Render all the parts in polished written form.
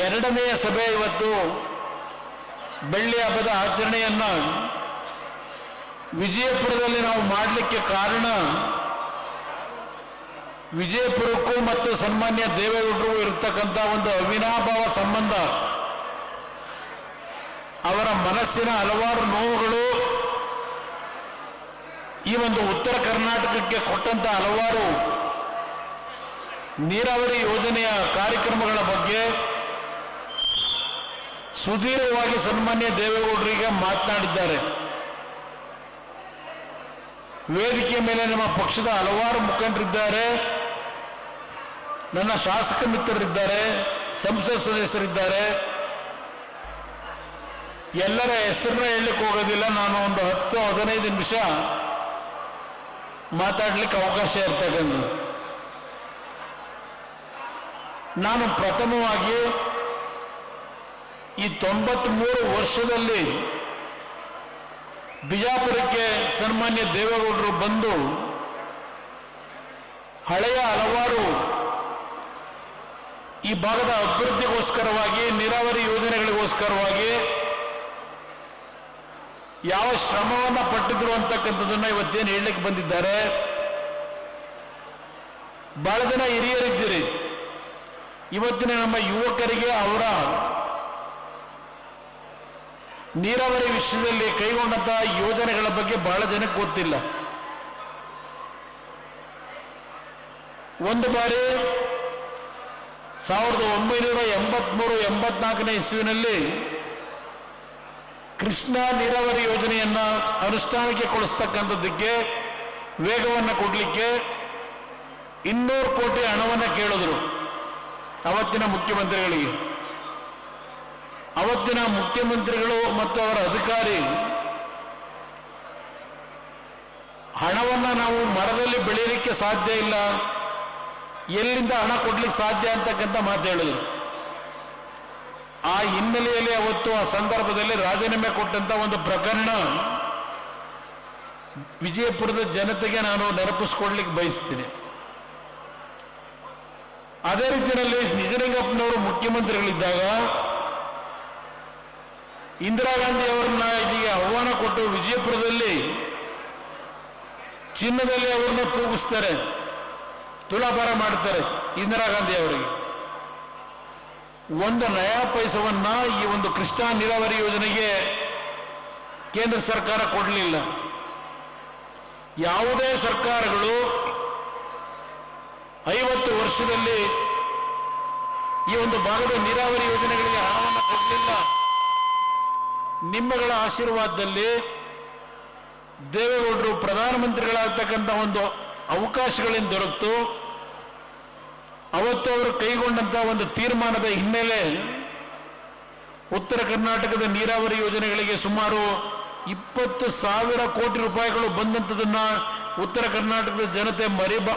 ಎರಡನೆಯ ಸಭೆ ಇವತ್ತು ಬೆಳ್ಳಿ ಹಬ್ಬದ ಆಚರಣೆಯನ್ನು ವಿಜಯಪುರದಲ್ಲಿ ನಾವು ಮಾಡಲಿಕ್ಕೆ ಕಾರಣ, ವಿಜಯಪುರಕ್ಕೂ ಮತ್ತು ಸನ್ಮಾನ್ಯ ದೇವೇಗೌಡರಿಗೂ ಇರತಕ್ಕಂಥ ಒಂದು ಅವಿನಾಭಾವ ಸಂಬಂಧ, ಅವರ ಮನಸ್ಸಿನ ಹಲವಾರು ನೋವುಗಳು, ಈ ಒಂದು ಉತ್ತರ ಕರ್ನಾಟಕಕ್ಕೆ ಕೊಟ್ಟಂತ ಹಲವಾರು ನೀರಾವರಿ ಯೋಜನೆಯ ಕಾರ್ಯಕ್ರಮಗಳ ಬಗ್ಗೆ ಸುದೀರ್ಘವಾಗಿ ಸನ್ಮಾನ್ಯ ದೇವೇಗೌಡರಿಗೆ ಮಾತನಾಡಿದ್ದಾರೆ. ವೇದಿಕೆ ಮೇಲೆ ನಮ್ಮ ಪಕ್ಷದ ಹಲವಾರು ಮುಖಂಡರಿದ್ದಾರೆ, ನನ್ನ ಶಾಸಕ ಮಿತ್ರರಿದ್ದಾರೆ, ಸಂಸತ್ ಸದಸ್ಯರಿದ್ದಾರೆ. ಎಲ್ಲರ ಹೆಸರನ್ನ ಹೇಳಲಿಕ್ಕೆ ಹೋಗೋದಿಲ್ಲ. ನಾನು ಒಂದು 10-15 ನಿಮಿಷ ಮಾತಾಡಲಿಕ್ಕೆ ಅವಕಾಶ ಇರ್ತಕ್ಕಂಥದ್ದು. ನಾನು ಪ್ರಥಮವಾಗಿ ಈ 93 ವರ್ಷದಲ್ಲಿ ಬಿಜಾಪುರಕ್ಕೆ ಸನ್ಮಾನ್ಯ ದೇವೇಗೌಡರು ಬಂದು ಹಳೆಯ ಹಲವಾರು ಈ ಭಾಗದ ಅಭಿವೃದ್ಧಿಗೋಸ್ಕರವಾಗಿ, ನೀರಾವರಿ ಯೋಜನೆಗಳಿಗೋಸ್ಕರವಾಗಿ ಯಾವ ಶ್ರಮವನ್ನು ಪಟ್ಟಿದ್ರು ಅಂತಕ್ಕಂಥದ್ದನ್ನು ಇವತ್ತೇನು ಹೇಳಲಿಕ್ಕೆ ಬಂದಿದ್ದಾರೆ. ಬಹಳ ಜನ ಹಿರಿಯರಿದ್ದೀರಿ. ಇವತ್ತಿನ ನಮ್ಮ ಯುವಕರಿಗೆ ಅವರ ನೀರಾವರಿ ವಿಷಯದಲ್ಲಿ ಕೈಗೊಂಡಂತಹ ಯೋಜನೆಗಳ ಬಗ್ಗೆ ಬಹಳ ಜನಕ್ಕೆ ಗೊತ್ತಿಲ್ಲ. ಒಂದು ಬಾರಿ 1983-84 ಇಸ್ವಿನಲ್ಲಿ ಕೃಷ್ಣಾ ನೀರಾವರಿ ಯೋಜನೆಯನ್ನ ಅನುಷ್ಠಾನಕ್ಕೆ ಕೊಡಿಸ್ತಕ್ಕಂಥದ್ದಕ್ಕೆ ವೇಗವನ್ನು ಕೊಡಲಿಕ್ಕೆ 200 ಕೋಟಿ ಹಣವನ್ನು ಕೇಳಿದ್ರು ಅವತ್ತಿನ ಮುಖ್ಯಮಂತ್ರಿಗಳಿಗೆ. ಅವತ್ತಿನ ಮುಖ್ಯಮಂತ್ರಿಗಳು ಮತ್ತು ಅವರ ಅಧಿಕಾರಿ ಹಣವನ್ನು ನಾವು ಮರದಲ್ಲಿ ಬೆಳೆಯಲಿಕ್ಕೆ ಸಾಧ್ಯ ಇಲ್ಲ, ಎಲ್ಲಿಂದ ಹಣ ಕೊಡ್ಲಿಕ್ಕೆ ಸಾಧ್ಯ ಅಂತಕ್ಕಂಥ ಮಾತು ಹೇಳಿದ್ರು. ಆ ಹಿನ್ನೆಲೆಯಲ್ಲಿ ಅವತ್ತು ಆ ಸಂದರ್ಭದಲ್ಲಿ ರಾಜೀನಾಮೆ ಕೊಟ್ಟಂತ ಒಂದು ಪ್ರಕರಣ ವಿಜಯಪುರದ ಜನತೆಗೆ ನಾನು ನೆನಪಿಸ್ಕೊಡ್ಲಿಕ್ಕೆ ಬಯಸ್ತೀನಿ. ಅದೇ ರೀತಿಯಲ್ಲಿ ನಿಜಲಿಂಗಪ್ಪನವರು ಮುಖ್ಯಮಂತ್ರಿಗಳಿದ್ದಾಗ ಇಂದಿರಾ ಗಾಂಧಿ ಅವರನ್ನ ಇಲ್ಲಿಗೆ ಆಹ್ವಾನ ಕೊಟ್ಟು ವಿಜಯಪುರದಲ್ಲಿ ಚಿನ್ನದಲ್ಲಿ ಅವರನ್ನ ತೂಗಿಸ್ತಾರೆ, ತುಲಾಭಾರ ಮಾಡ್ತಾರೆ. ಇಂದಿರಾ ಗಾಂಧಿ ಅವರಿಗೆ ಒಂದು ನಯಾ ಪೈಸವನ್ನ ಈ ಒಂದು ಕೃಷ್ಣಾ ನೀರಾವರಿ ಯೋಜನೆಗೆ ಕೇಂದ್ರ ಸರ್ಕಾರ ಕೊಡಲಿಲ್ಲ. ಯಾವುದೇ ಸರ್ಕಾರಗಳು 50 ವರ್ಷದಲ್ಲಿ ಈ ಒಂದು ಭಾಗದ ನೀರಾವರಿ ಯೋಜನೆಗಳಿಗೆ ಹಣವನ್ನು ಕೊಡಲಿಲ್ಲ. ನಿಮ್ಮಗಳ ಆಶೀರ್ವಾದದಲ್ಲಿ ದೇವೇಗೌಡರು ಪ್ರಧಾನಮಂತ್ರಿಗಳಾಗ್ತಕ್ಕಂಥ ಒಂದು ಅವಕಾಶಗಳಿಂದ ದೊರಕಿತು. ಅವತ್ತು ಅವರು ಕೈಗೊಂಡಂತಹ ಒಂದು ತೀರ್ಮಾನದ ಹಿನ್ನೆಲೆ ಉತ್ತರ ಕರ್ನಾಟಕದ ನೀರಾವರಿ ಯೋಜನೆಗಳಿಗೆ ಸುಮಾರು 20,000 ಕೋಟಿ ರೂಪಾಯಿಗಳು ಬಂದಂಥದನ್ನ ಉತ್ತರ ಕರ್ನಾಟಕದ ಜನತೆ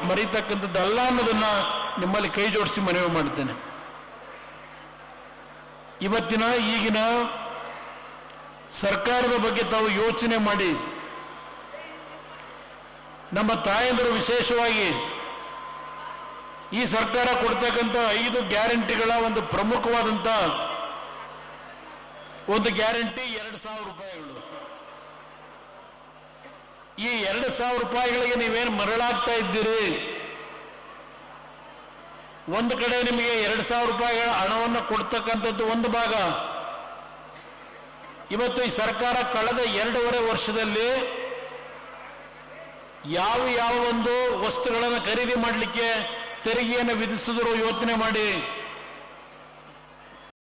ಮರೀತಕ್ಕಂಥದ್ದಲ್ಲ ಅನ್ನೋದನ್ನ ನಿಮ್ಮಲ್ಲಿ ಕೈ ಜೋಡಿಸಿ ಮನವಿ ಮಾಡ್ತೇನೆ. ಇವತ್ತಿನ ಈಗಿನ ಸರ್ಕಾರದ ಬಗ್ಗೆ ತಾವು ಯೋಚನೆ ಮಾಡಿ, ನಮ್ಮ ತಾಯಂದರು ವಿಶೇಷವಾಗಿ ಈ ಸರ್ಕಾರ ಕೊಡ್ತಕ್ಕಂಥ 5 ಗ್ಯಾರಂಟಿಗಳ ಒಂದು ಪ್ರಮುಖವಾದಂಥ ಒಂದು ಗ್ಯಾರಂಟಿ 2,000 ರೂಪಾಯಿಗಳು. ಈ 2,000 ರೂಪಾಯಿಗಳಿಗೆ ನೀವೇನು ಮರಳಾಗ್ತಾ ಇದ್ದೀರಿ? ಒಂದು ಕಡೆ ನಿಮಗೆ 2,000 ರೂಪಾಯಿಗಳ ಹಣವನ್ನು ಕೊಡ್ತಕ್ಕಂಥದ್ದು ಒಂದು ಭಾಗ. ಇವತ್ತು ಈ ಸರ್ಕಾರ ಕಳೆದ 2.5 ವರ್ಷದಲ್ಲಿ ಯಾವ ಒಂದು ವಸ್ತುಗಳನ್ನು ಖರೀದಿ ಮಾಡಲಿಕ್ಕೆ ತೆರಿಗೆಯನ್ನು ವಿಧಿಸಿದ್ರು ಯೋಚನೆ ಮಾಡಿ.